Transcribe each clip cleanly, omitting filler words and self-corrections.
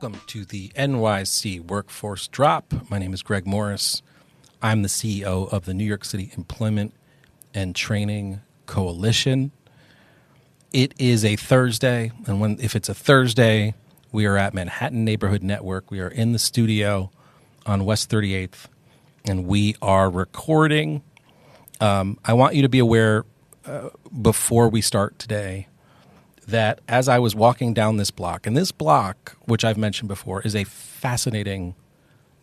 Welcome to the NYC Workforce Drop. My name is Greg Morris. I'm the CEO of the New York City Employment and Training Coalition. It is a Thursday, and if it's a Thursday, we are at Manhattan Neighborhood Network. We are in the studio on West 38th, and we are recording. I want you to be aware before we start today that as I was walking down this block, and this block, which I've mentioned before, is a fascinating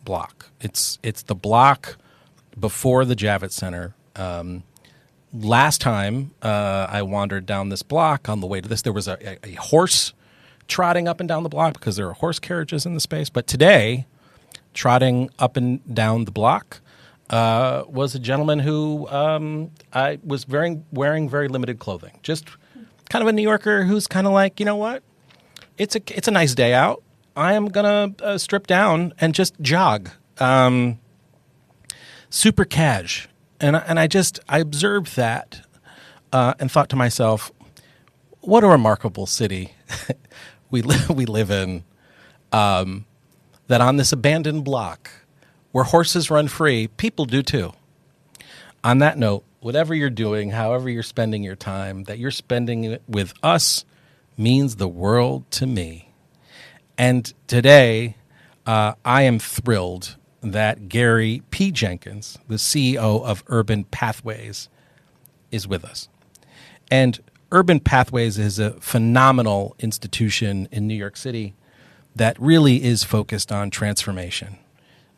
block. It's the block before the Javits Center. Last time I wandered down this block on the way to this, there was a horse trotting up and down the block because there are horse carriages in the space. But today, trotting up and down the block was a gentleman who I was wearing very limited clothing. Just kind of a New Yorker who's kind of like, you know what? It's a nice day out. I am gonna strip down and just jog, super cash. And I observed that and thought to myself, what a remarkable city we live in. That on this abandoned block where horses run free, people do too. On that note, whatever you're doing, however you're spending your time, that you're spending it with us means the world to me. And today, I am thrilled that Gary P. Jenkins, the CEO of Urban Pathways, is with us. And Urban Pathways is a phenomenal institution in New York City that really is focused on transformation,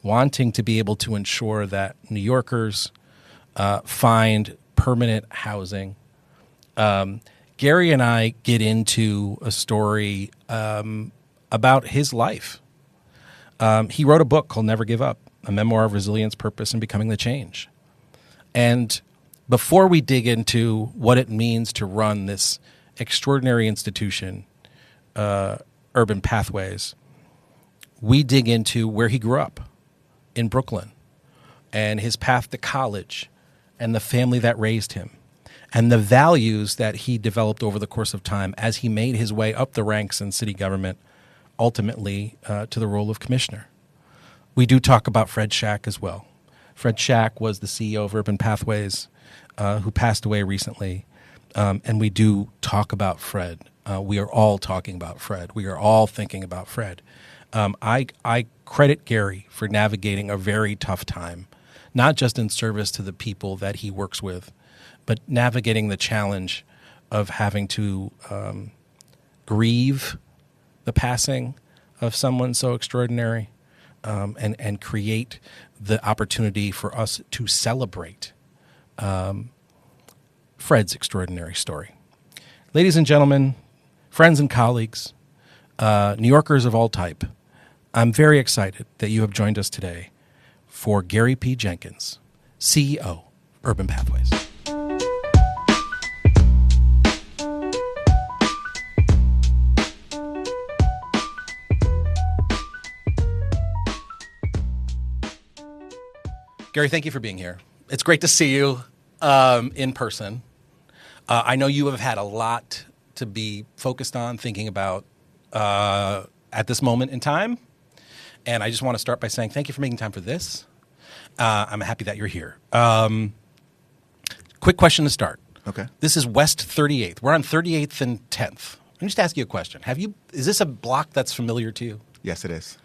wanting to be able to ensure that New Yorkers find permanent housing. Gary and I get into a story about his life. He wrote a book called Never Give Up, a memoir of resilience, purpose, and becoming the change. And before we dig into what it means to run this extraordinary institution, Urban Pathways, we dig into where he grew up in Brooklyn and his path to college and the family that raised him and the values that he developed over the course of time as he made his way up the ranks in city government, ultimately to the role of commissioner. We do talk about Fred Shack as well. Fred Shack was the CEO of Urban Pathways, who passed away recently, and we do talk about Fred. We are all talking about Fred. We are all thinking about Fred. I credit Gary for navigating a very tough time, not just in service to the people that he works with, but navigating the challenge of having to grieve the passing of someone so extraordinary, and create the opportunity for us to celebrate Fred's extraordinary story. Ladies and gentlemen, friends and colleagues, New Yorkers of all type, I'm very excited that you have joined us today for Gary P. Jenkins, CEO, Urban Pathways. Gary, thank you for being here. It's great to see you in person. I know you have had a lot to be focused on, thinking about at this moment in time. And I just want to start by saying thank you for making time for this. I'm happy that you're here. Quick question to start. Okay. This is West 38th. We're on 38th and 10th. Let me just ask you a question. Is this a block that's familiar to you? Yes, it is.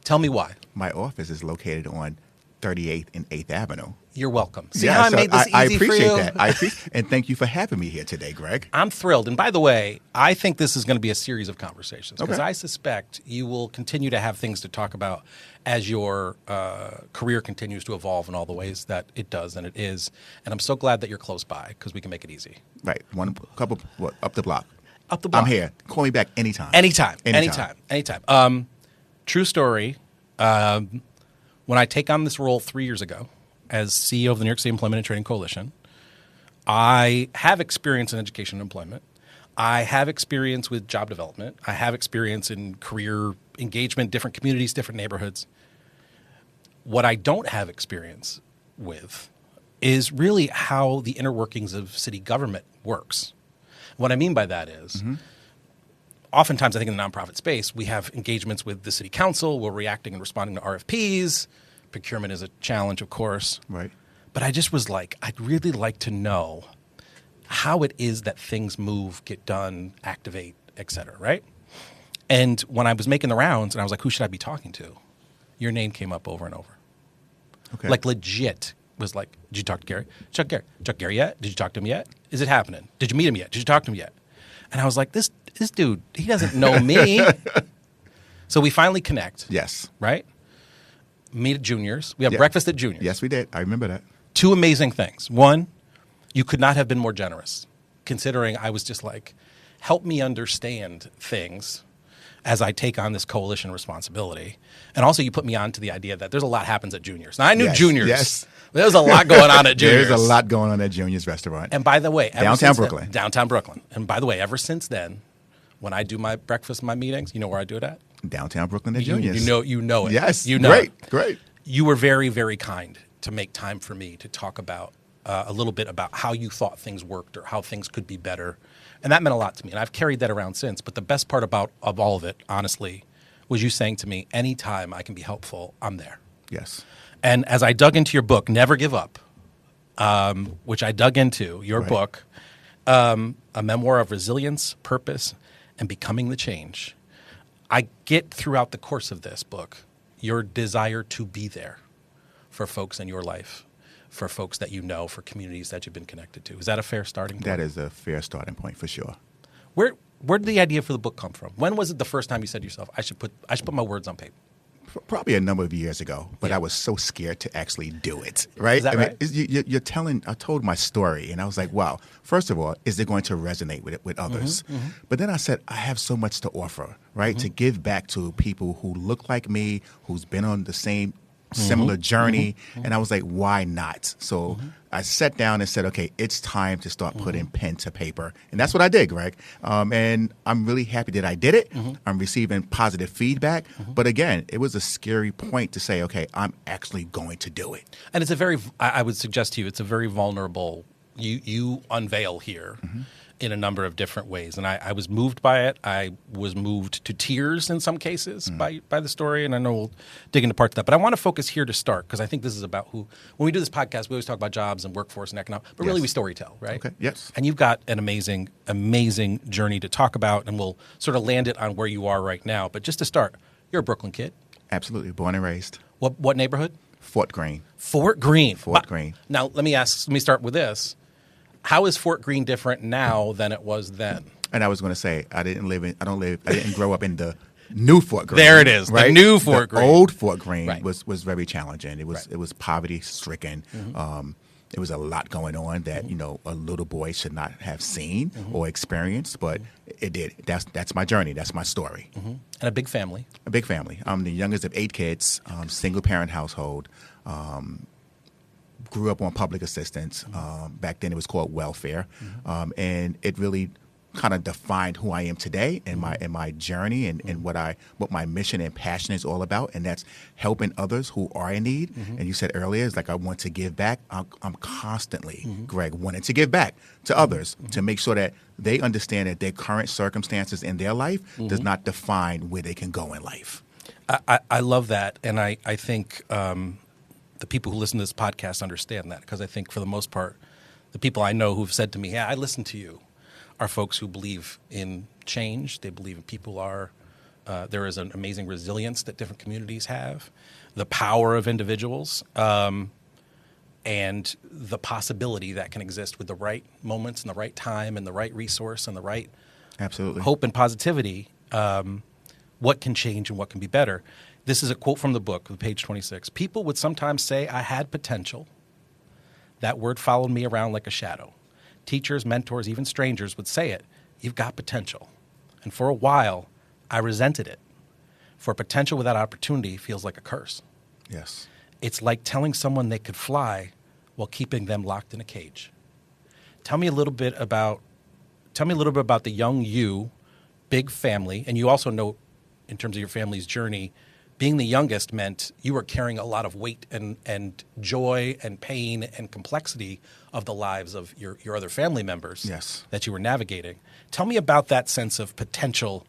Tell me why. My office is located on 38th and 8th Avenue. You're welcome. See how I made this easy I appreciate for you? that. And thank you for having me here today, Greg. I'm thrilled. And by the way, I think this is going to be a series of conversations because Okay. I suspect you will continue to have things to talk about as your career continues to evolve in all the ways that it does and it is. And I'm so glad that you're close by because we can make it easy. Right. Up the block. Up the block. I'm here. Call me back anytime. Anytime. True story. When I take on this role 3 years ago as CEO of the New York City Employment and Training Coalition, I have experience in education and employment. I have experience with job development. I have experience in career engagement, different communities, different neighborhoods. What I don't have experience with is really how the inner workings of city government works. What I mean by that is oftentimes, I think in the nonprofit space, we have engagements with the city council. We're reacting and responding to RFPs. Procurement is a challenge, of course. Right. But I just was like, I'd really like to know how it is that things move, get done, activate, et cetera, right? And when I was making the rounds and I was like, who should I be talking to? Your name came up over and over. Okay. Like legit was like, did you talk to Gary? Chuck Gary yet? Did you talk to him yet? Is it happening? Did you meet him yet? Did you talk to him yet? And I was like, this dude, he doesn't know me. So we finally connect. Yes. Right? Meet at Junior's. We have Yeah. breakfast at Junior's. Yes, we did. I remember that. Two amazing things. One, you could not have been more generous, considering I was just like, help me understand things as I take on this coalition responsibility. And also you put me on to the idea that there's a lot happens at Junior's. Now, I knew Yes, Junior's. yes. There's a lot going on at Junior's. There's a lot going on at Junior's restaurant. And by the way, Downtown Brooklyn. Downtown Brooklyn. And by the way, ever since then, when I do my breakfast, my meetings, you know where I do it at? Downtown Brooklyn at Junior's. You know it. Yes. You know Great. it. Great. You were very, very kind to make time for me to talk about a little bit about how you thought things worked or how things could be better. And that meant a lot to me. And I've carried that around since. But the best part of all of it, honestly, was you saying to me, anytime I can be helpful, I'm there. Yes. And as I dug into your book, Never Give Up, which I dug into, your Right. book, a memoir of resilience, purpose, and becoming the change, I get throughout the course of this book your desire to be there for folks in your life, for folks that you know, for communities that you've been connected to. Is that a fair starting point? That is a fair starting point for sure. Where did the idea for the book come from? When was it the first time you said to yourself, I should put my words on paper? Probably a number of years ago, but Yeah. I was so scared to actually do it. Right? Is that right? You're telling. I told my story, and I was like, "Wow! First of all, is it going to resonate with others?" But then I said, "I have so much to offer, right? To give back to people who look like me, who's been on the same similar journey." And I was like, "Why not?" So I sat down and said, "Okay, it's time to start putting pen to paper," and that's what I did, Greg. And I'm really happy that I did it. I'm receiving positive feedback, but again, it was a scary point to say, "Okay, I'm actually going to do it." And it's I would suggest to you, it's a very vulnerable, you unveil here in a number of different ways. And I was moved by it. I was moved to tears in some cases by the story. And I know we'll dig into parts of that. But I want to focus here to start, because I think this is about when we do this podcast, we always talk about jobs and workforce and economic, but really we storytell, right? Okay, yes. And you've got an amazing, amazing journey to talk about, and we'll sort of land it on where you are right now. But just to start, you're a Brooklyn kid. Absolutely, born and raised. What neighborhood? Fort Greene. Fort Greene. Fort Greene. Now, let me start with this. How is Fort Greene different now than it was then? And I was going to say, I didn't grow up in the new Fort Greene. There it is, the right? new Fort Greene. Old Fort Greene Right. was very challenging. It was poverty stricken. It was a lot going on that a little boy should not have seen or experienced, but it did. That's my journey. That's my story. And a big family. A big family. I'm the youngest of 8 kids. Single parent household. Grew up on public assistance. Back then it was called welfare, and it really kind of defined who I am today and my journey and what my mission and passion is all about, and that's helping others who are in need. And you said earlier, it's like I want to give back. I'm constantly, Greg, wanting to give back to others to make sure that they understand that their current circumstances in their life does not define where they can go in life. I love that, and I think the people who listen to this podcast understand that, because I think for the most part, the people I know who've said to me, "Yeah, I listen to you," are folks who believe in change. They believe in there is an amazing resilience that different communities have, the power of individuals, and the possibility that can exist with the right moments and the right time and the right resource and the right Absolutely. hope and positivity. What can change and what can be better. This is a quote from the book, page 26. "People would sometimes say I had potential. That word followed me around like a shadow. Teachers, mentors, even strangers would say it. You've got potential. And for a while, I resented it. For potential without opportunity feels like a curse. Yes. It's like telling someone they could fly while keeping them locked in a cage." Tell me a little bit about the young you, big family, and you also know, in terms of your family's journey, being the youngest meant you were carrying a lot of weight and joy and pain and complexity of the lives of your other family members Yes. that you were navigating. Tell me about that sense of potential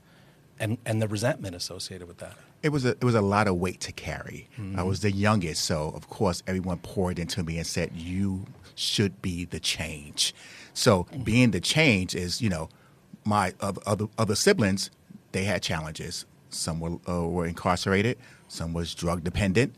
and the resentment associated with that. It was a lot of weight to carry. I was the youngest, so of course everyone poured into me and said, "You should be the change." So being the change is, my other siblings, they had challenges. Some were incarcerated, some was drug dependent,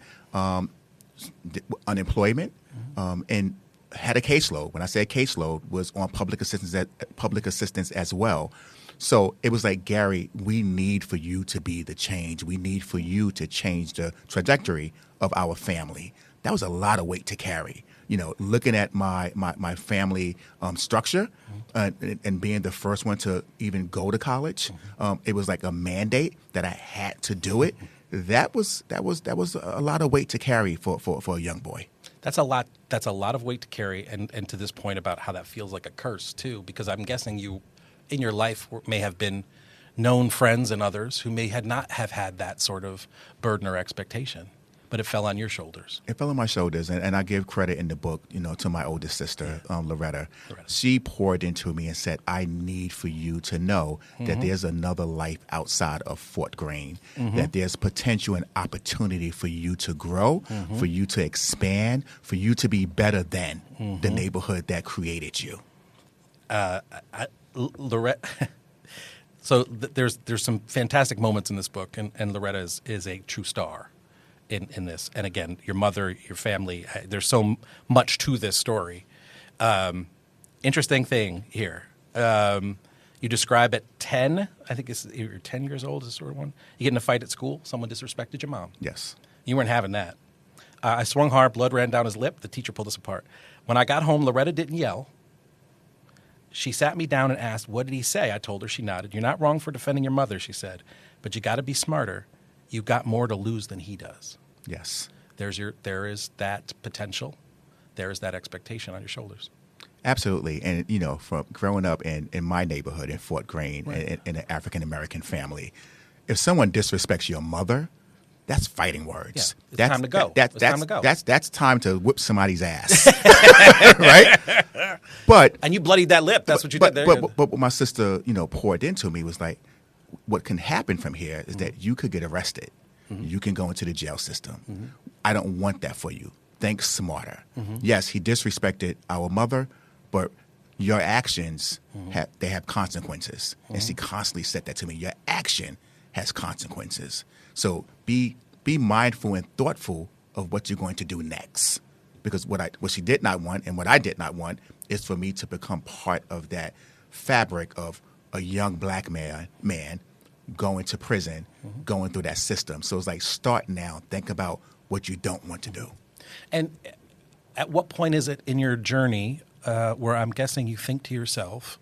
unemployment, and had a caseload. When I say caseload, was on public assistance as well. So it was like, Gary, we need for you to be the change. We need for you to change the trajectory of our family. That was a lot of weight to carry. Looking at my family structure and being the first one to even go to college, it was like a mandate that I had to do it. That was a lot of weight to carry for a young boy. That's a lot. That's a lot of weight to carry, and to this point about how that feels like a curse too, because I'm guessing you, in your life, may have been known friends and others who may not have had that sort of burden or expectation, but it fell on your shoulders. It fell on my shoulders, and I give credit in the book, to my oldest sister, Loretta. She poured into me and said, "I need for you to know that there's another life outside of Fort Greene, that there's potential and opportunity for you to grow, for you to expand, for you to be better than the neighborhood that created you." Loretta. So there's some fantastic moments in this book, and Loretta is a true star in this. And again, your mother, your family, there's so much to this story. Interesting thing here. You describe at 10, I think you're 10 years old is the sort of one. You get in a fight at school, someone disrespected your mom. Yes. You weren't having that. I swung hard, blood ran down his lip. The teacher pulled us apart. When I got home, Loretta didn't yell. She sat me down and asked, "What did he say?" I told her. She nodded. "You're not wrong for defending your mother," she said, "but you got to be smarter. You've got more to lose than he does." Yes. There is that potential. There is that expectation on your shoulders. Absolutely. And, from growing up in my neighborhood in Fort Greene, in an African-American family, if someone disrespects your mother, that's fighting words. Yeah, it's time to go. It's time to go. That's time to whip somebody's ass, right? And you bloodied that lip. That's what you did there. But what my sister, poured into me was like, what can happen from here is that you could get arrested. You can go into the jail system. I don't want that for you. Think smarter. Yes, he disrespected our mother, but your actions have consequences. And she constantly said that to me. Your action has consequences. So be mindful and thoughtful of what you're going to do next. Because what she did not want and what I did not want is for me to become part of that fabric of a young black man going to prison, going through that system. So it's like, start now. Think about what you don't want to do. And at what point is it in your journey where I'm guessing you think to yourself,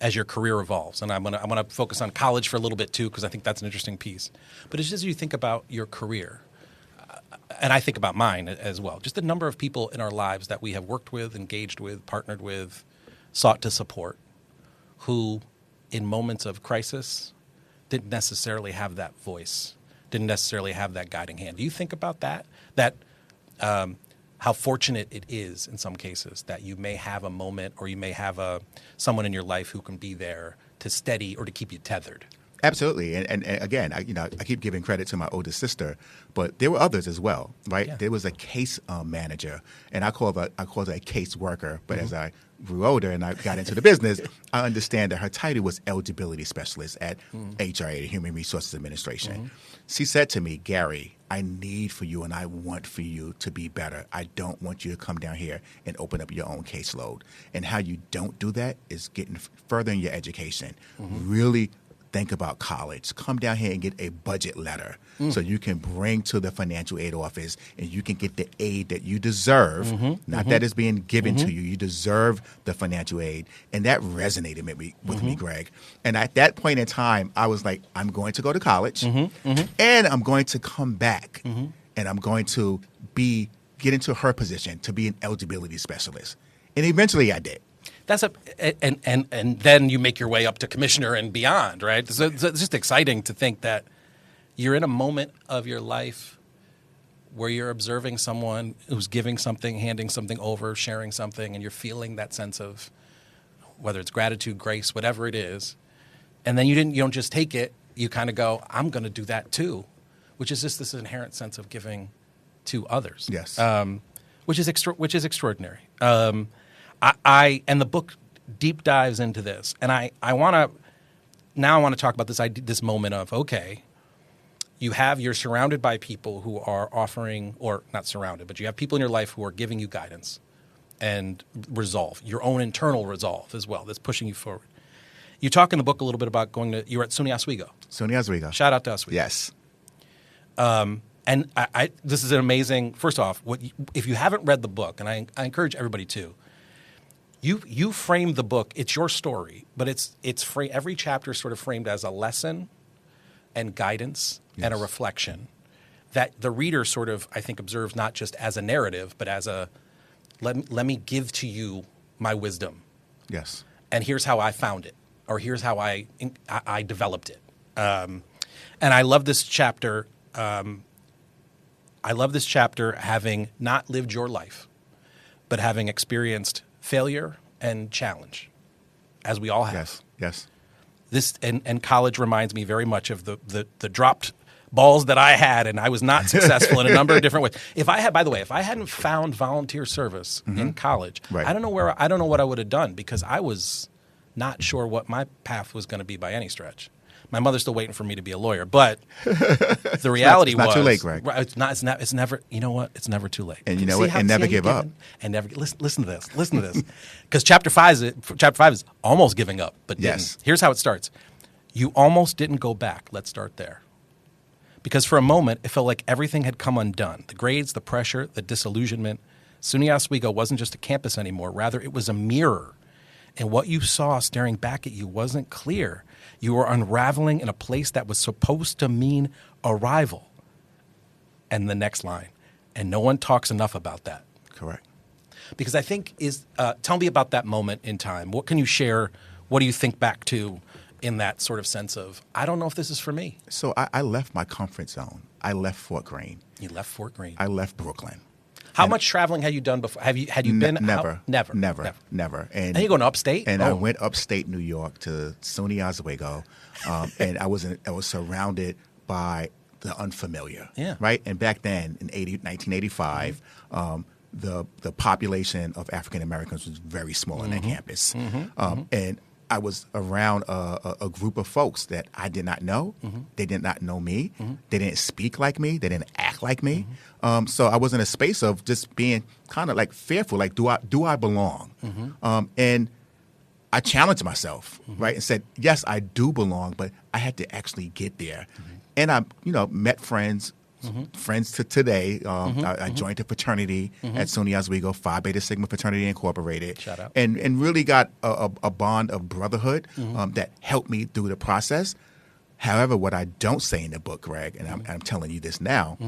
as your career evolves, and I'm gonna focus on college for a little bit too, because I think that's an interesting piece. But it's just as you think about your career, and I think about mine as well, just the number of people in our lives that we have worked with, engaged with, partnered with, sought to support, who in moments of crisis didn't necessarily have that voice, didn't necessarily have that guiding hand. Do you think about that? How fortunate it is in some cases that you may have a moment or you may have someone in your life who can be there to steady or to keep you tethered. Absolutely. And again, I keep giving credit to my oldest sister, but there were others as well, right? Yeah. There was a case manager, and I called her a case worker. But as I grew older and I got into the business, I understand that her title was eligibility specialist at HRA, the Human Resources Administration. She said to me, "Gary, I need for you and I want for you to be better. I don't want you to come down here and open up your own caseload." And how you don't do that is getting further in your education. Really think about college. Come down here and get a budget letter so you can bring to the financial aid office and you can get the aid that you deserve, not that it's being given to you. You deserve the financial aid. And that resonated with me, Greg. And at that point in time, I was like, I'm going to go to college and I'm going to come back and I'm going to get into her position to be an eligibility specialist. And eventually I did. And then you make your way up to commissioner and beyond, right? So it's just exciting to think that you're in a moment of your life where you're observing someone who's giving something, handing something over, sharing something, and you're feeling that sense of whether it's gratitude, grace, whatever it is, And then you don't just take it. You kind of go, I'm going to do that too, which is just this inherent sense of giving to others. Yes. Which is extraordinary. I and the book deep dives into this, and I want to talk about this moment of, okay, you're surrounded by people who are offering, or not surrounded, but you have people in your life who are giving you guidance and resolve, your own internal resolve as well, that's pushing you forward. You talk in the book a little bit about you were at SUNY Oswego. SUNY Oswego. Shout out to Oswego. Yes. And this is an amazing, first off, if you haven't read the book, and I encourage everybody to, you frame the book, it's your story, but it's every chapter is sort of framed as a lesson and guidance and a reflection that the reader sort of, I think, observes not just as a narrative, but as a, let me give to you my wisdom. Yes. And here's how I found it, or here's how I developed it. And I love this chapter. I love this chapter having not lived your life, but having experienced failure and challenge, as we all have. Yes. Yes. This and college reminds me very much of the dropped balls that I had, and I was not successful in a number of different ways. If I hadn't found volunteer service in college, Right. I don't know what I would have done, because I was not sure what my path was going to be by any stretch. My mother's still waiting for me to be a lawyer, but the reality it's not too late, Greg. It's never. You know what? It's never too late. And you know what? And never give up. And never listen to this. Listen to this, because chapter 5 is almost giving up. But Yes. Here's how it starts. You almost didn't go back. Let's start there. Because for a moment, it felt like everything had come undone. The grades, the pressure, the disillusionment. SUNY Oswego wasn't just a campus anymore. Rather, it was a mirror. And what you saw staring back at you wasn't clear. You were unraveling in a place that was supposed to mean arrival. And the next line. And no one talks enough about that. Correct. Because I think tell me about that moment in time. What can you share? What do you think back to in that sort of sense of, I don't know if this is for me? So I left my comfort zone. I left Fort Greene. You left Fort Greene. I left Brooklyn. How much traveling had you done before? Had you been? Never. Never. And you going upstate? And I went upstate New York to SUNY Oswego, and I was surrounded by the unfamiliar. Yeah. Right. And back then, in 1985, the population of African Americans was very small on that campus, and I was around a group of folks that I did not know. They did not know me. They didn't speak like me. They didn't act like me. So I was in a space of just being kind of like fearful, like, do I belong? And I challenged myself, right, and said, yes, I do belong, but I had to actually get there. And I, met friends. Friends to today. I joined a fraternity at SUNY Oswego, Phi Beta Sigma Fraternity Incorporated. Shout out. And really got a bond of brotherhood that helped me through the process. However, what I don't say in the book, Greg, and I'm telling you this now,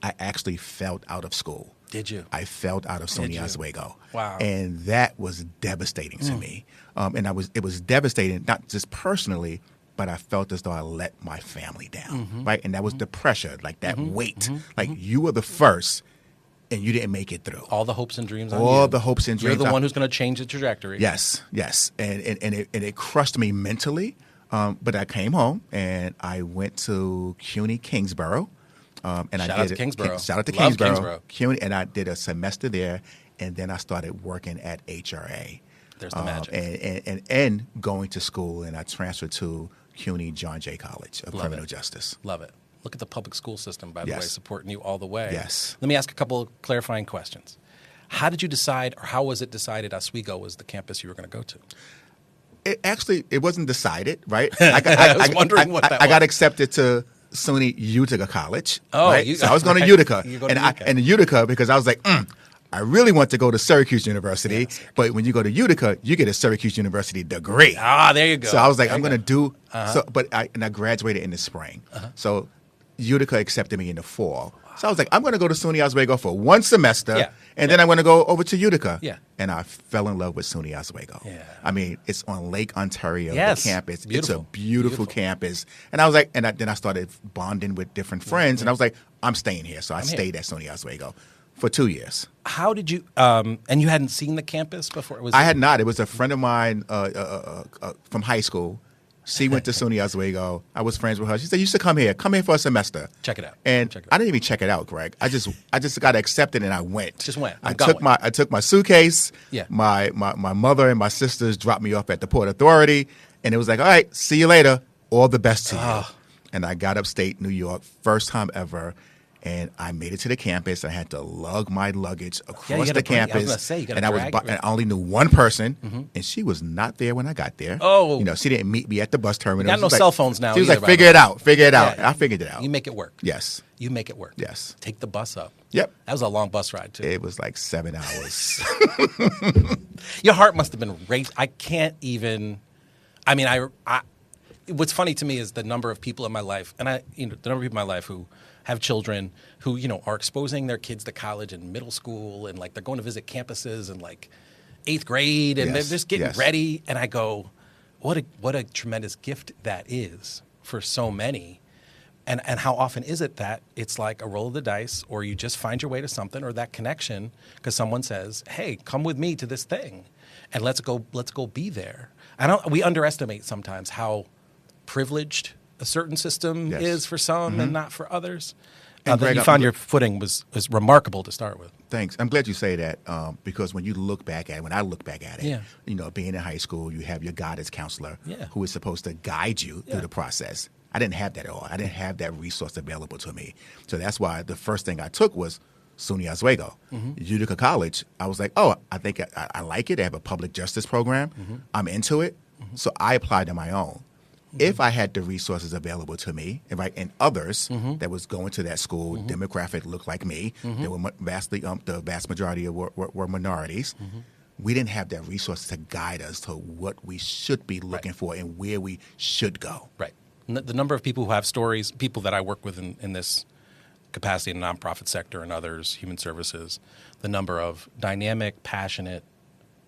I actually felt out of school. Did you? I felt out of SUNY Oswego. Wow. And that was devastating to me. And it was devastating, not just personally, but I felt as though I let my family down, right? And that was the pressure, like that weight. Like, you were the first, and you didn't make it through. All the hopes and dreams on you. All the hopes and dreams. You're the one who's going to change the trajectory. Yes. And it crushed me mentally. But I came home, and I went to CUNY Kingsborough. And Shout out to Kingsborough. Shout out to Love Kingsborough. CUNY, and I did a semester there, and then I started working at HRA. There's the magic. And going to school, and I transferred to CUNY John Jay College of Criminal Justice. Love it. Look at the public school system, by the way, Yes. supporting you all the way. Yes. Let me ask a couple of clarifying questions. How did you decide, or how was it decided Oswego was the campus you were going to go to? It wasn't decided, right? I was wondering what that was. I got accepted to SUNY Utica College. Oh, right? So I was going to Utica. You go to Utica. And Utica, because I was like, I really want to go to Syracuse University, but when you go to Utica, you get a Syracuse University degree. Ah, there you go. So I was like, I'm going to do I graduated in the spring. So Utica accepted me in the fall. So I was like, I'm going to go to SUNY Oswego for one semester, and then I'm going to go over to Utica. Yeah. And I fell in love with SUNY Oswego. Yeah. I mean, it's on Lake Ontario, Yes. the campus. Beautiful. It's a beautiful campus. And I was like, then I started bonding with different friends, and I was like, I'm staying here. So I stayed at SUNY Oswego for 2 years. How did you, and you hadn't seen the campus before? I had not. It was a friend of mine from high school She went to SUNY Oswego. I was friends with her. She said, "You should come here. Come here for a semester. Check it out." And Check it out. I didn't even check it out, Greg. I just got accepted and I went. Just went. I took my suitcase. Yeah. My mother and my sisters dropped me off at the Port Authority, and it was like, "All right, see you later. All the best to you." And I got upstate New York, first time ever. And I made it to the campus. I had to lug my luggage across the campus. I was gonna say, you gotta and I only knew one person, and she was not there when I got there. Oh. She didn't meet me at the bus terminal. Got no cell phones now. She was either, like, figure it out. I figured it out. You make it work. Yes. You make it work. Yes. Take the bus up. Yep. That was a long bus ride, too. It was like 7 hours. Your heart must have been raced. I can't even. I mean, what's funny to me is the number of people in my life, and the number of people in my life who have children who, are exposing their kids to college and middle school, and like they're going to visit campuses in like 8th grade, and they're just getting ready. And I go, what a tremendous gift that is for so many. And how often is it that it's like a roll of the dice, or you just find your way to something, or that connection because someone says, "Hey, come with me to this thing, and let's go be there." We underestimate sometimes how privileged a certain system is for some and not for others. And Greg, that you found your footing was remarkable to start with. Thanks. I'm glad you say that because when I look back at it, being in high school, you have your guidance counselor who is supposed to guide you through the process. I didn't have that at all. I didn't have that resource available to me. So that's why the first thing I took was SUNY Oswego. Utica College, I was like, I think I like it. They have a public justice program. I'm into it. So I applied on my own. If I had the resources available to me, and others that was going to that school, demographic looked like me, they were the vast majority were minorities. We didn't have that resources to guide us to what we should be looking for and where we should go. Right. The number of people who have stories, people that I work with in this capacity in the nonprofit sector and others, human services, the number of dynamic, passionate,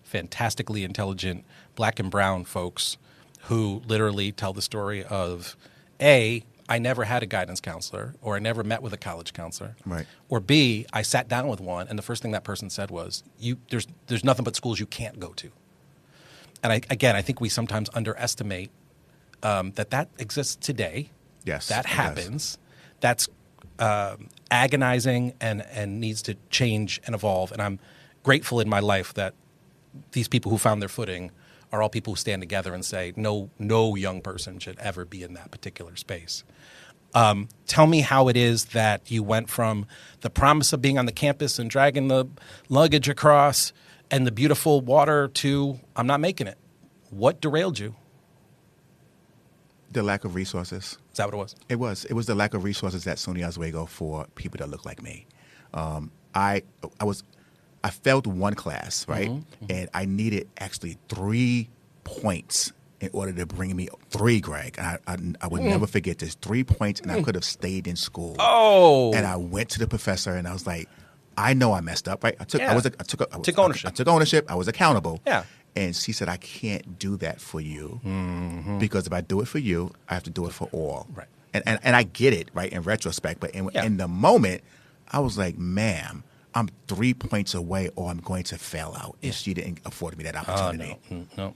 fantastically intelligent black and brown folks who literally tell the story of, A, I never had a guidance counselor, or I never met with a college counselor. Right. Or B, I sat down with one, and the first thing that person said was, there's nothing but schools you can't go to. And I think we sometimes underestimate that exists today. Yes. That happens. That's agonizing and needs to change and evolve. And I'm grateful in my life that these people who found their footing are all people who stand together and say, no young person should ever be in that particular space. Tell me how it is that you went from the promise of being on the campus and dragging the luggage across and the beautiful water to, I'm not making it. What derailed you? The lack of resources. Is that what it was? It was the lack of resources at SUNY Oswego for people that look like me. I failed one class, right? And I needed actually 3 points in order to bring me 3, Greg. I would never forget this. 3 points, and I could have stayed in school. Oh. And I went to the professor, and I was like, I know I messed up, right? I took ownership. I took ownership. I was accountable. Yeah. And she said, I can't do that for you because if I do it for you, I have to do it for all. Right. And I get it, right, in retrospect. But in the moment, I was like, ma'am, I'm 3 points away or I'm going to fail out. And she didn't afford me that opportunity. No.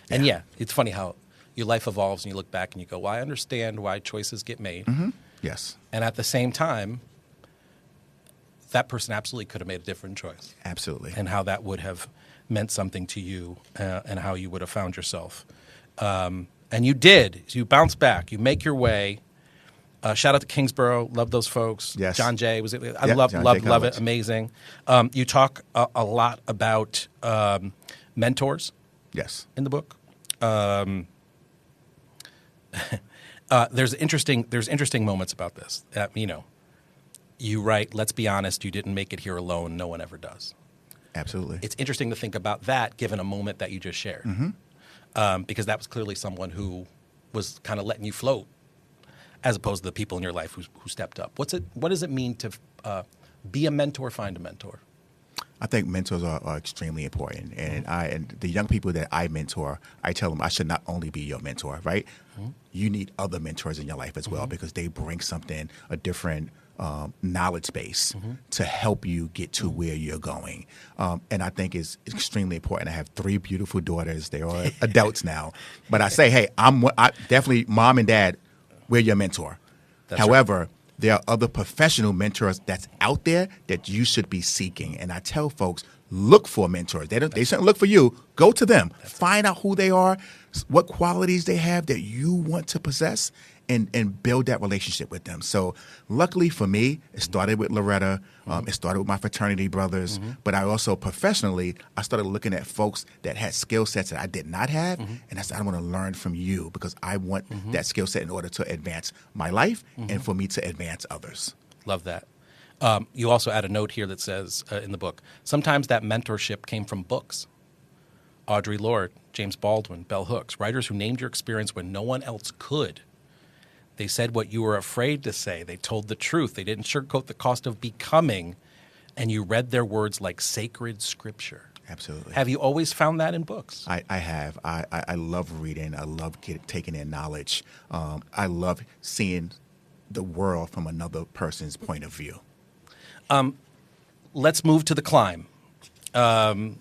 And it's funny how your life evolves and you look back and you go, well, I understand why choices get made. Yes. And at the same time, that person absolutely could have made a different choice. Absolutely. And how that would have meant something to you and how you would have found yourself. And you did. You bounced back. You make your way. Shout out to Kingsborough. Love those folks. Yes. John Jay. I love it. Amazing. You talk a lot about mentors. Yes. In the book. There's interesting moments about this. You write, let's be honest, you didn't make it here alone. No one ever does. Absolutely. It's interesting to think about that given a moment that you just shared. Because that was clearly someone who was kind of letting you float as opposed to the people in your life who stepped up. What does it mean to be a mentor, find a mentor? I think mentors are extremely important. And the young people that I mentor, I tell them I should not only be your mentor, right? You need other mentors in your life as well because they bring something, a different knowledge base to help you get to where you're going. And I think it's extremely important. I have 3 beautiful daughters. They're all adults now. But I say, hey, I definitely, mom and dad, we're your mentor. That's However, right. there are other professional mentors that's out there that you should be seeking. And I tell folks, look for mentors. They shouldn't look for you. Go to them. Find out who they are, what qualities they have that you want to possess, and build that relationship with them. So luckily for me, it started with Loretta. It started with my fraternity brothers. But I also professionally, I started looking at folks that had skill sets that I did not have. And I said, I want to learn from you because I want that skill set in order to advance my life and for me to advance others. Love that. You also add a note here that says in the book, sometimes that mentorship came from books. Audre Lorde, James Baldwin, Bell Hooks, writers who named your experience when no one else could. They said what you were afraid to say. They told the truth. They didn't sugarcoat the cost of becoming, and you read their words like sacred scripture. Absolutely. Have you always found that in books? I have. I love reading. I love taking in knowledge. I love seeing the world from another person's point of view. Let's move to the climb. And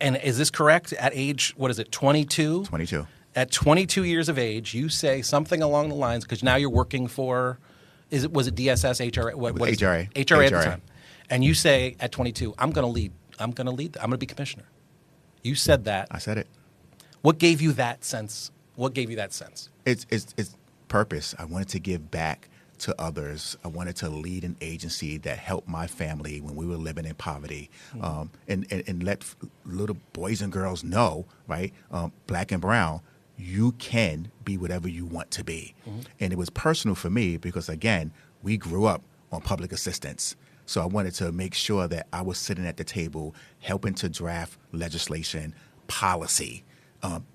is this correct? At age, 22? 22. At 22 years of age, you say something along the lines, because now you're working for, was it DSS, HRA? What is HRA. it? HRA at the time. And you say at 22, I'm going to lead. I'm going to lead. I'm going to be commissioner. You said that. I said it. What gave you that sense? It's purpose. I wanted to give back to others. I wanted to lead an agency that helped my family when we were living in poverty, and let little boys and girls know, right, black and brown, you can be whatever you want to be. And it was personal for me because, again, we grew up on public assistance. So I wanted to make sure that I was sitting at the table helping to draft legislation, policy,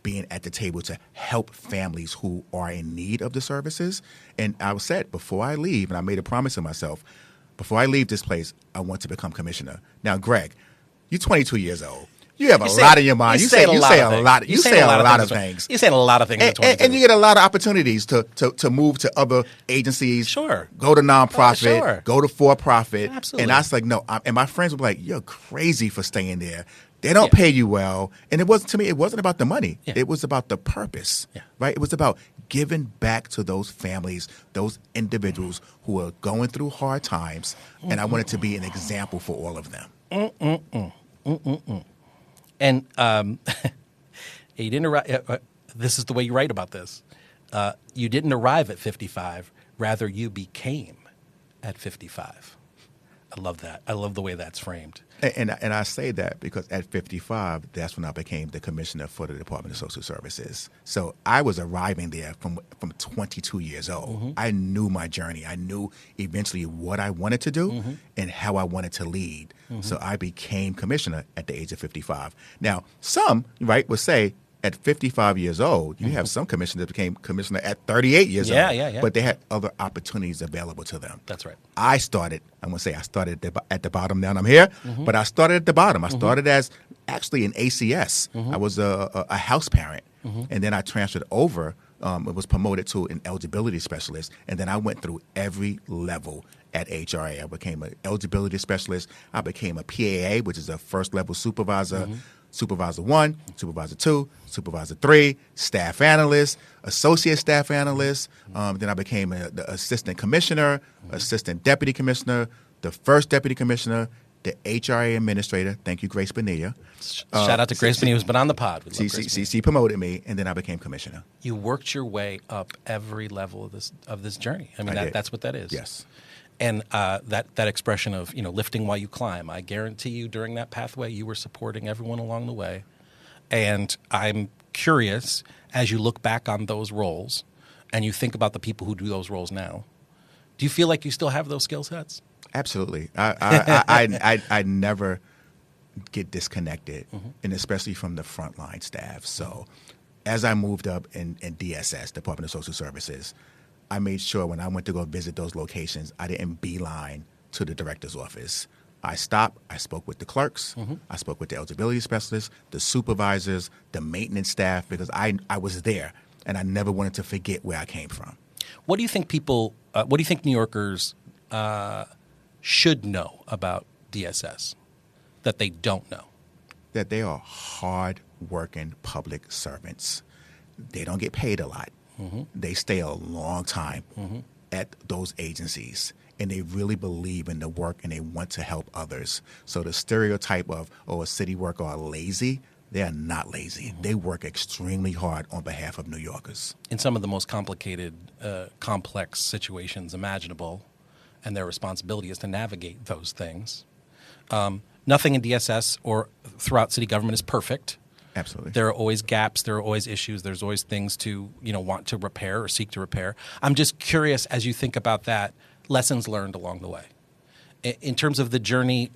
being at the table to help families who are in need of the services. And I said, before I leave, and I made a promise to myself, before I leave this place, I want to become commissioner. Now, Greg, you're 22 years old. You have a lot in your mind. You say a lot of things. You say a lot of things. And you get a lot of opportunities to move to other agencies. Sure. Go to nonprofit. Go to for-profit. Absolutely. And I was like, no. And my friends were like, you're crazy for staying there. They don't pay you well. And it wasn't about the money. Yeah. It was about the purpose. Yeah. Right? It was about giving back to those families, those individuals who are going through hard times. And I wanted to be an example for all of them. And you didn't arrive. This is the way you write about this. You didn't arrive at 55. Rather, you became at 55. I love that. I love the way that's framed. And I say that because at 55, that's when I became the commissioner for the Department of Social Services. So I was arriving there from 22 years old. I knew my journey. I knew eventually what I wanted to do and how I wanted to lead. So I became commissioner at the age of 55. Now, some, right, would say at 55 years old, you have some commissioners that became commissioner at 38 years old. Yeah. But they had other opportunities available to them. That's right. I started at the bottom. Now I'm here, but I started at the bottom. I started as actually an ACS. I was a house parent, and then I transferred over. It was promoted to an eligibility specialist, and then I went through every level at HRA. I became an eligibility specialist. I became a PAA, which is a first level supervisor. Supervisor 1, Supervisor 2, Supervisor 3, Staff Analyst, Associate Staff Analyst. Then I became the Assistant Commissioner, Assistant Deputy Commissioner, the First Deputy Commissioner, the HRA Administrator. Thank you, Grace Bonilla. Shout out to Grace Bonilla, who's been on the pod. She promoted me, and then I became Commissioner. You worked your way up every level of this journey. I mean, that's what that is. Yes. And that expression of, lifting while you climb, I guarantee you during that pathway you were supporting everyone along the way. And I'm curious, as you look back on those roles and you think about the people who do those roles now, do you feel like you still have those skill sets? Absolutely. I never get disconnected, and especially from the frontline staff. So as I moved up in DSS, Department of Social Services, I made sure when I went to go visit those locations, I didn't beeline to the director's office. I stopped. I spoke with the clerks. I spoke with the eligibility specialists, the supervisors, the maintenance staff, because I was there, and I never wanted to forget where I came from. What do you think New Yorkers should know about DSS that they don't know? That they are hard-working public servants. They don't get paid a lot. They stay a long time at those agencies, and they really believe in the work and they want to help others. So the stereotype of, a city worker are lazy, they are not lazy. They work extremely hard on behalf of New Yorkers. In some of the most complicated, complex situations imaginable, and their responsibility is to navigate those things. Nothing in DSS or throughout city government is perfect. Absolutely. There are always gaps. There are always issues. There's always things to, want to repair or seek to repair. I'm just curious, as you think about that, lessons learned along the way. In terms of the journey,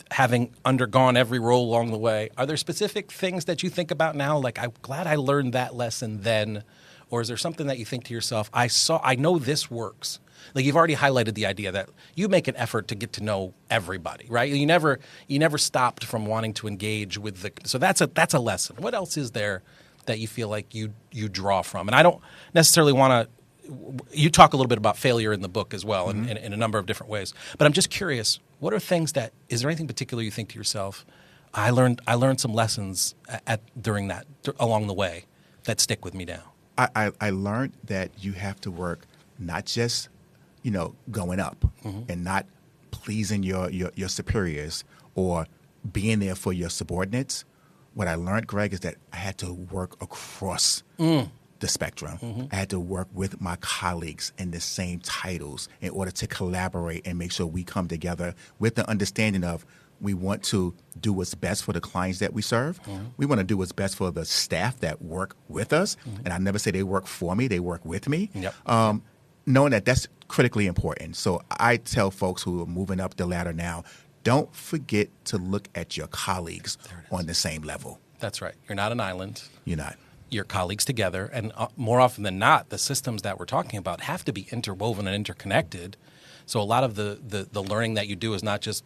having undergone every role along the way, are there specific things that you think about now? Like, I'm glad I learned that lesson then. Or is there something that you think to yourself, I know this works? Like, you've already highlighted the idea that you make an effort to get to know everybody, right? You never stopped from wanting to engage with so that's a lesson. What else is there that you feel like you draw from? And I don't necessarily want to. You talk a little bit about failure in the book as well, in a number of different ways. But I'm just curious, what are things is there anything particular you think to yourself, I learned some lessons along the way that stick with me now? I learned that you have to work not just, going up and not pleasing your superiors or being there for your subordinates. What I learned, Greg, is that I had to work across the spectrum. I had to work with my colleagues in the same titles in order to collaborate and make sure we come together with the understanding of we want to do what's best for the clients that we serve. We want to do what's best for the staff that work with us. And I never say they work for me, they work with me. Yep. Knowing that that's critically important. So I tell folks who are moving up the ladder now, don't forget to look at your colleagues on the same level. That's right. You're not an island. You're not. Your colleagues together. And more often than not, the systems that we're talking about have to be interwoven and interconnected. So a lot of the learning that you do is not just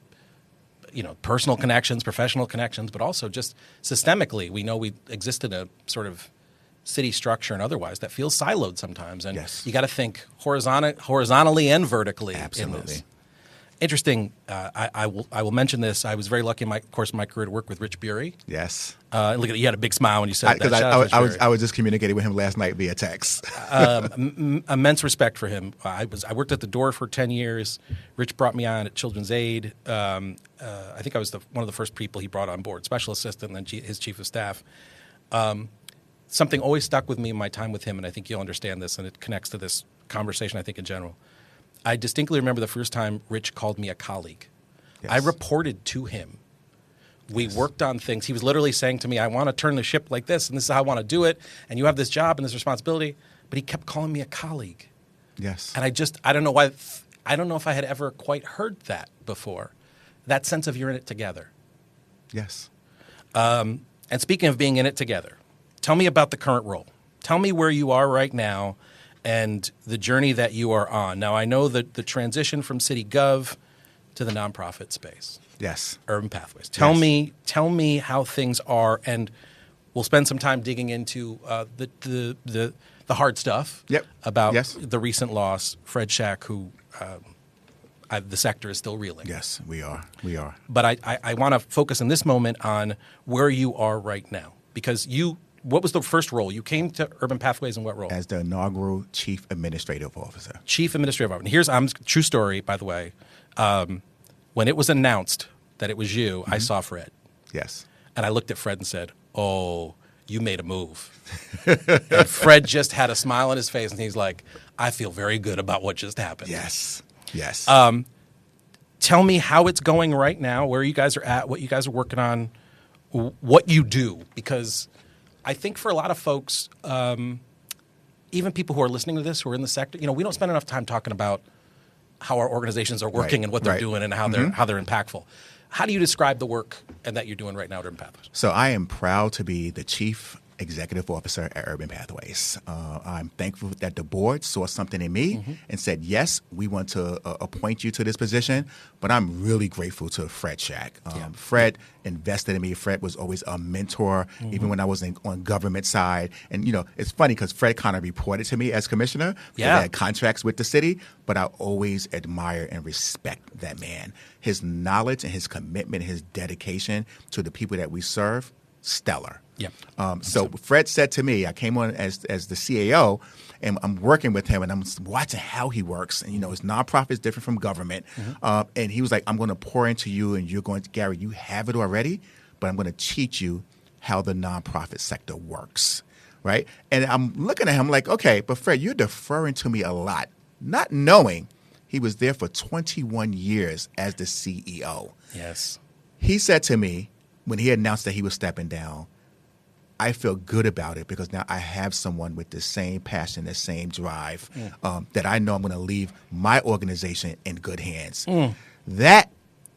personal connections, professional connections, but also just systemically. We know we exist in a sort of city structure and otherwise that feels siloed sometimes. And you got to think horizontally and vertically. Absolutely. In this. Interesting. I will mention this. I was very lucky in my career to work with Rich Bury. Yes. Look at you had a big smile when you said that. Because I was just communicating with him last night via text. Immense respect for him. I worked at the door for 10 years. Rich brought me on at Children's Aid. I think I was one of the first people he brought on board, special assistant and then his chief of staff. Something always stuck with me in my time with him, and I think you'll understand this, and it connects to this conversation, I think, in general. I distinctly remember the first time Rich called me a colleague. Yes. I reported to him. We worked on things. He was literally saying to me, I want to turn the ship like this, and this is how I want to do it, and you have this job and this responsibility. But he kept calling me a colleague. Yes. And I don't know why. I don't know if I had ever quite heard that before. That sense of you're in it together. Yes. And speaking of being in it together, tell me about the current role. Tell me where you are right now and the journey that you are on. Now, I know that the transition from city gov to the nonprofit space. Yes. Urban Pathways. Tell me how things are, and we'll spend some time digging into the hard stuff about the recent loss, Fred Shack, who the sector is still reeling. Yes, we are. But I want to focus in this moment on where you are right now, because what was the first role? You came to Urban Pathways in what role? As the inaugural Chief Administrative Officer. Chief Administrative Officer. Here's true story, by the way. When it was announced that it was you, I saw Fred. Yes. And I looked at Fred and said, oh, you made a move. And Fred just had a smile on his face, and he's like, I feel very good about what just happened. Yes. Tell me how it's going right now, where you guys are at, what you guys are working on, what you do, because I think for a lot of folks, even people who are listening to this, who are in the sector, we don't spend enough time talking about how our organizations are working and what they're doing and how they're impactful. How do you describe the work and that you're doing right now at Urban Pathways? So I am proud to be the Chief executive officer at Urban Pathways. I'm thankful that the board saw something in me and said, yes, we want to appoint you to this position, but I'm really grateful to Fred Shack. Fred invested in me. Fred was always a mentor, even when I was on government side. And, it's funny because Fred kind of reported to me as commissioner. He had contracts with the city, but I always admire and respect that man. His knowledge and his commitment, his dedication to the people that we serve, stellar. So Fred said to me, I came on as the CAO, and I'm working with him, and I'm watching how he works. And, his nonprofit is different from government. And he was like, I'm going to pour into you, and you're going to, Gary, you have it already, but I'm going to teach you how the nonprofit sector works, right? And I'm looking at him like, okay, but Fred, you're deferring to me a lot, not knowing he was there for 21 years as the CEO. Yes. He said to me, when he announced that he was stepping down, I feel good about it because now I have someone with the same passion, the same drive that I know I'm going to leave my organization in good hands. That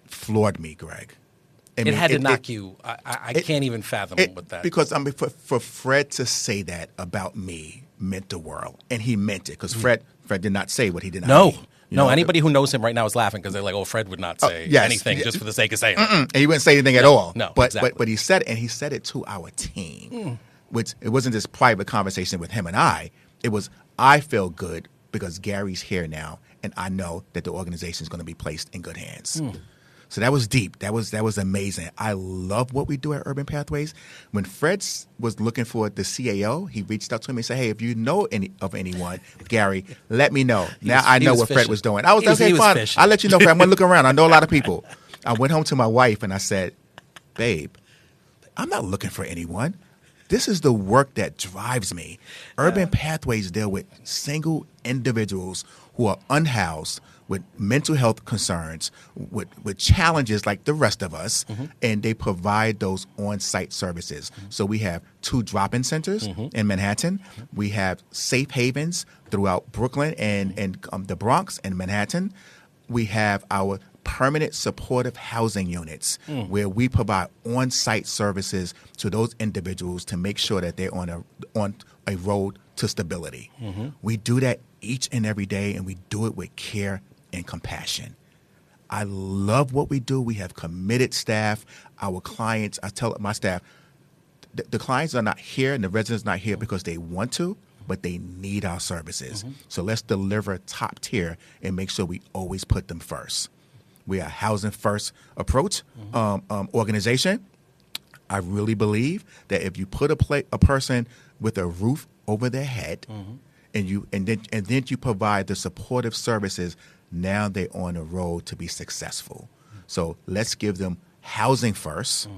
floored me, Greg. It had to knock you. I can't even fathom what that. Because for Fred to say that about me meant the world, and he meant it because Fred did not say what he did not mean. No, anybody who knows him right now is laughing because they're like, "Oh, Fred would not say anything just for the sake of saying it." And he wouldn't say anything at all. No, but exactly. but he said it, and he said it to our team, which it wasn't this private conversation with him and I. It was, I feel good because Gary's here now, and I know that the organization is going to be placed in good hands. So that was deep. That was amazing. I love what we do at Urban Pathways. When Fred was looking for the CAO, he reached out to me and said, hey, if you know of anyone, Gary, let me know. Now I know what Fred was doing. I was like, okay, fine. I'll let you know, Fred. I'm going to look around. I know a lot of people. I went home to my wife and I said, babe, I'm not looking for anyone. This is the work that drives me. Urban Pathways deal with single individuals who are unhoused, with mental health concerns, with challenges like the rest of us, and they provide those on-site services. So we have 2 drop-in centers in Manhattan. We have safe havens throughout Brooklyn and the Bronx and Manhattan. We have our permanent supportive housing units where we provide on-site services to those individuals to make sure that they're on a road to stability. We do that each and every day, and we do it with care and compassion. I love what we do. We have committed staff. Our clients, I tell my staff, the clients are not here and the residents are not here because they want to, but they need our services. So let's deliver top tier and make sure we always put them first. We are a housing first approach organization. I really believe that if you put a person with a roof over their head and then you provide the supportive services, now they're on the road to be successful. So let's give them housing first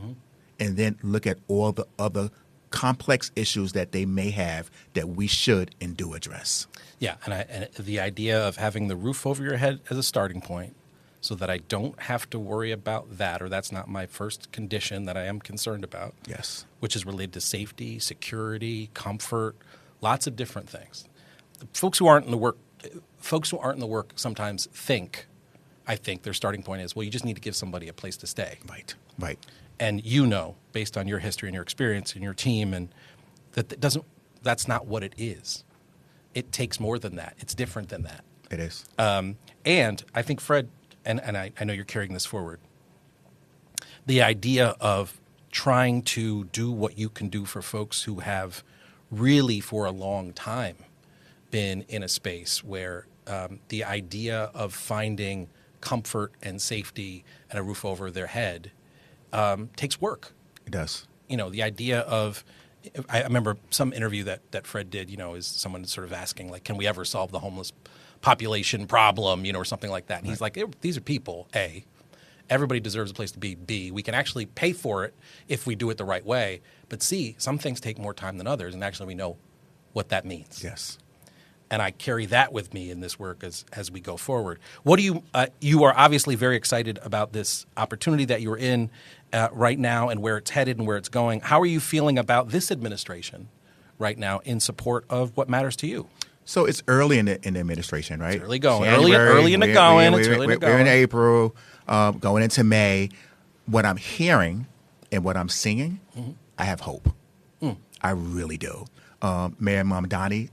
and then look at all the other complex issues that they may have that we should and do address. Yeah, and the idea of having the roof over your head as a starting point so that I don't have to worry about that, or that's not my first condition that I am concerned about. Yes. Which is related to safety, security, comfort, lots of different things. Folks who aren't in the work sometimes think their starting point is, well, you just need to give somebody a place to stay. Right. And based on your history and your experience and your team, and that's not what it is. It takes more than that. It's different than that. It is. And I think Fred, and I know you're carrying this forward, the idea of trying to do what you can do for folks who have really for a long time been in a space where the idea of finding comfort and safety and a roof over their head takes work. It does. The idea of, I remember some interview that Fred did, is someone sort of asking, like, can we ever solve the homeless population problem, or something like that. And he's like, these are people, A. Everybody deserves a place to be, B. We can actually pay for it if we do it the right way. But C, some things take more time than others, and actually we know what that means. Yes. And I carry that with me in this work as we go forward. What do you are obviously very excited about this opportunity that you're in right now and where it's headed and where it's going. How are you feeling about this administration right now in support of what matters to you? So it's early in the administration, right? It's early going. January, early in the going. It's early in the going. We're in April, going into May. What I'm hearing and what I'm seeing, I have hope. I really do. Mayor Mamdani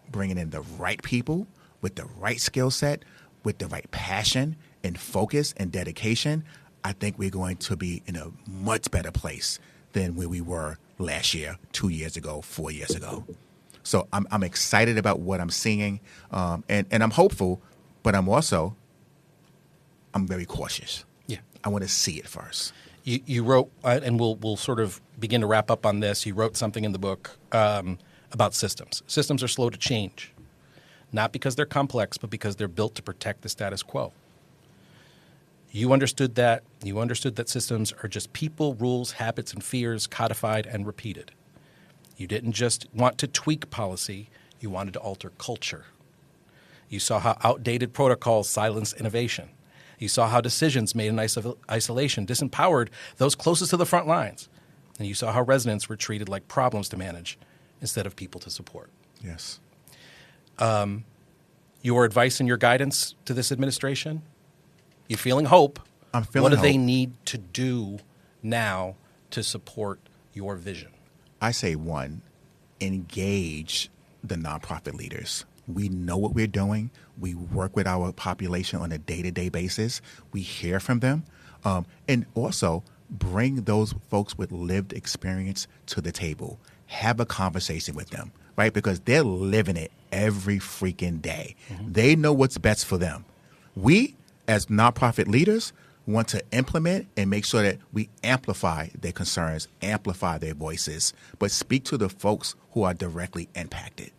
bringing in the right people with the right skill set, with the right passion and focus and dedication, I think we're going to be in a much better place than where we were last year, 2 years ago, 4 years ago. So I'm excited about what I'm seeing, and I'm hopeful, but I'm very cautious. Yeah. I want to see it first. You wrote, and we'll sort of begin to wrap up on this. You wrote something in the book about systems. Systems are slow to change, not because they're complex, but because they're built to protect the status quo. You understood that. You understood that systems are just people, rules, habits, and fears codified and repeated. You didn't just want to tweak policy. You wanted to alter culture. You saw how outdated protocols silenced innovation. You saw how decisions made in isolation disempowered those closest to the front lines. And you saw how residents were treated like problems to manage instead of people to support. Yes. Your advice and your guidance to this administration? You feeling hope? I'm feeling What do hope. they need to do now to support your vision? I say one, engage the nonprofit leaders. We know what we're doing. We work with our population on a day-to-day basis. We hear from them. And also bring those folks with lived experience to the table. Have a conversation with them, right? Because they're living it every freaking day. Mm-hmm. They know what's best for them. We, as nonprofit leaders, want to implement and make sure that we amplify their concerns, amplify their voices, but speak to the folks who are directly impacted,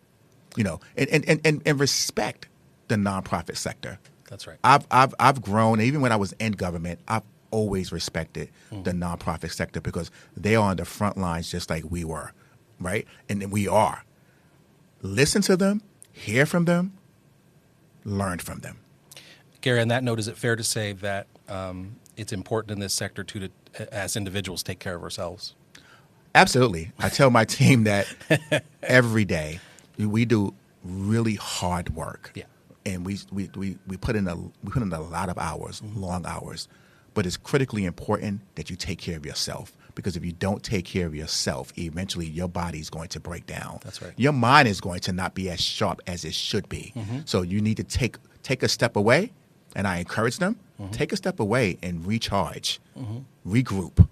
and respect the nonprofit sector. That's right. I've grown, even when I was in government, I've always respected the nonprofit sector because they are on the front lines just like we were, right? And we are. Listen to them, hear from them, learn from them. Gary, on that note, is it fair to say that it's important in this sector to as individuals, take care of ourselves? Absolutely. I tell my team that every day. We do really hard work. Yeah. And we put in a lot of hours, long hours. But it's critically important that you take care of yourself, because if you don't take care of yourself, eventually your body's going to break down. That's right. Your mind is going to not be as sharp as it should be. Mm-hmm. So you need to take a step away, and I encourage them, take a step away and recharge, regroup,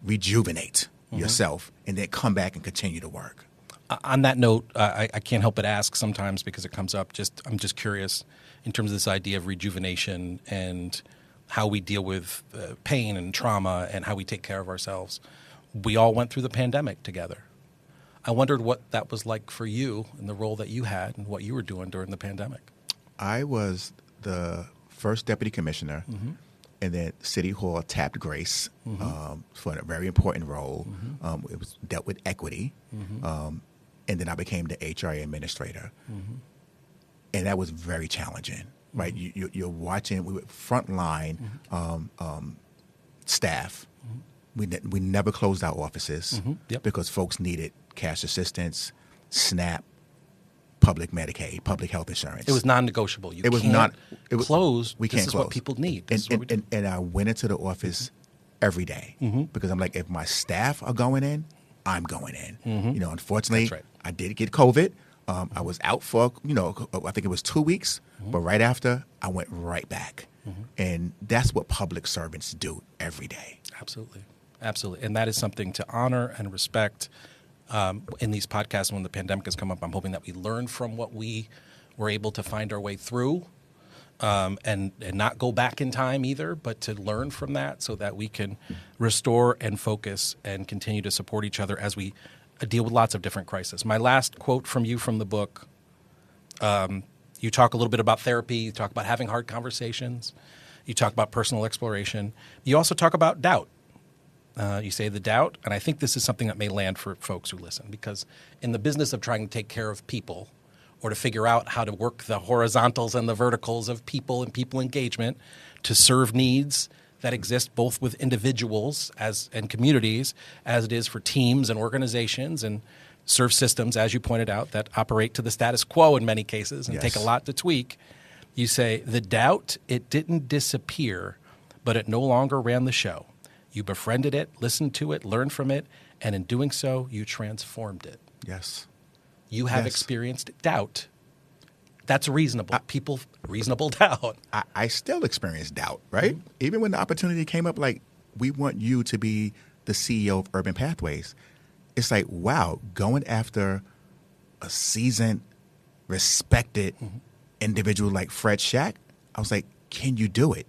rejuvenate yourself, and then come back and continue to work. On that note, I can't help but ask sometimes, because it comes up, I'm just curious in terms of this idea of rejuvenation and how we deal with pain and trauma and how we take care of ourselves. We all went through the pandemic together. I wondered what that was like for you and the role that you had and what you were doing during the pandemic. I was the first deputy commissioner, and then City Hall tapped Grace for a very important role. It was dealt with equity, and then I became the HRA administrator, and that was very challenging. Right, you're watching. We were frontline staff. We never closed our offices because folks needed cash assistance, SNAP, public Medicaid, public health insurance. It was non-negotiable. It was not close. We can't This is close. what people need. And I went into the office every day because I'm like, if my staff are going in, I'm going in. Unfortunately, That's right. I did get COVID. I was out for, I think it was 2 weeks, but right after, I went right back. And that's what public servants do every day. Absolutely. Absolutely. And that is something to honor and respect in these podcasts. When the pandemic has come up, I'm hoping that we learn from what we were able to find our way through and not go back in time either, but to learn from that so that we can restore and focus and continue to support each other as we deal with lots of different crises. My last quote from you from the book, you talk a little bit about therapy. You talk about having hard conversations. You talk about personal exploration. You also talk about doubt. You say the doubt, and I think this is something that may land for folks who listen, because in the business of trying to take care of people or to figure out how to work the horizontals and the verticals of people and people engagement to serve needs that exist both with individuals and communities as it is for teams and organizations, and serve systems, as you pointed out, that operate to the status quo in many cases and take a lot to tweak. You say, the doubt, it didn't disappear, but it no longer ran the show. You befriended it, listened to it, learned from it, And in doing so, you transformed it. Yes. You have experienced doubt. That's reasonable. Reasonable doubt. I still experience doubt, right? Mm-hmm. Even when the opportunity came up, like, we want you to be the CEO of Urban Pathways. It's like, wow, going after a seasoned, respected individual like Fred Shack, I was like, can you do it?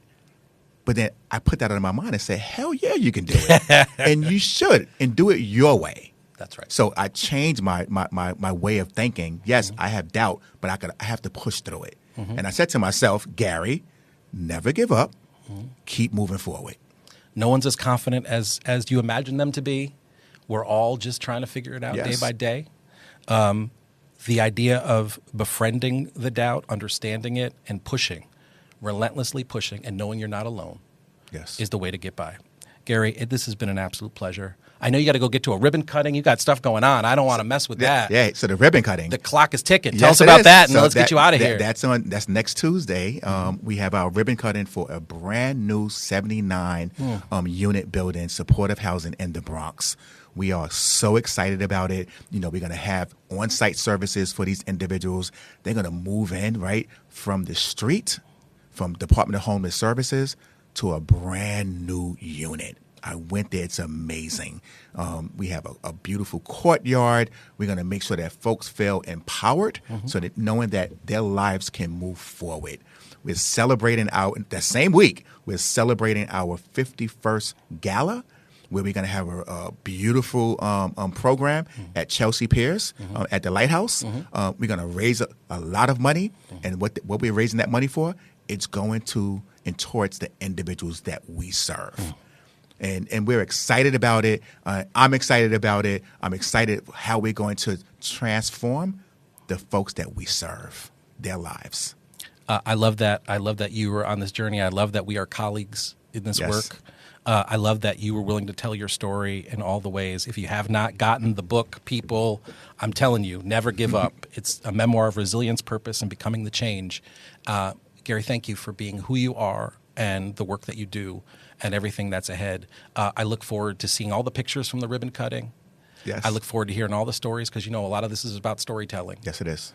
But then I put that out of my mind and said, hell yeah, you can do it. And you should, and do it your way. That's right. So I changed my way of thinking. Yes, I have doubt, but I have to push through it. And I said to myself, Gary, never give up. Keep moving forward. No one's as confident as you imagine them to be. We're all just trying to figure it out day by day. The idea of befriending the doubt, understanding it, and pushing, relentlessly pushing, and knowing you're not alone is the way to get by. Gary, this has been an absolute pleasure. I know you got to go get to a ribbon cutting. You got stuff going on. I don't want to mess with that. Yeah, so the ribbon cutting. The clock is ticking. Tell us about that, and let's get you out of here. That's next Tuesday. We have our ribbon cutting for a brand new 79 unit building, supportive housing in the Bronx. We are so excited about it. You know, we're going to have on-site services for these individuals. They're going to move in, right, from the street, from Department of Homeless Services to a brand new unit. I went there. It's amazing. We have a beautiful courtyard. We're going to make sure that folks feel empowered so that knowing that their lives can move forward. We're celebrating that same week, we're celebrating our 51st gala, where we're going to have a beautiful program at Chelsea Piers at the Lighthouse. We're going to raise a lot of money. And what we're raising that money for, it's going to and towards the individuals that we serve. And we're excited about it. I'm excited about it. I'm excited how we're going to transform the folks that we serve, their lives. I love that. I love that you were on this journey. I love that we are colleagues in this work. I love that you were willing to tell your story in all the ways. If you have not gotten the book, people, I'm telling you, never give up. It's a memoir of resilience, purpose, and becoming the change. Gary, thank you for being who you are and the work that you do and everything that's ahead. I look forward to seeing all the pictures from the ribbon cutting. Yes. I look forward to hearing all the stories because, you know, a lot of this is about storytelling. Yes, it is.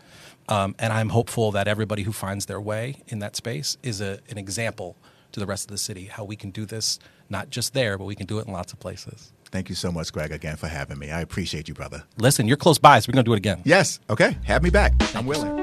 And I'm hopeful that everybody who finds their way in that space is an example to the rest of the city, how we can do this, not just there, but we can do it in lots of places. Thank you so much, Greg, again for having me. I appreciate you, brother. Listen, you're close by, so we're going to do it again. Yes. Okay. Have me back. I'm willing.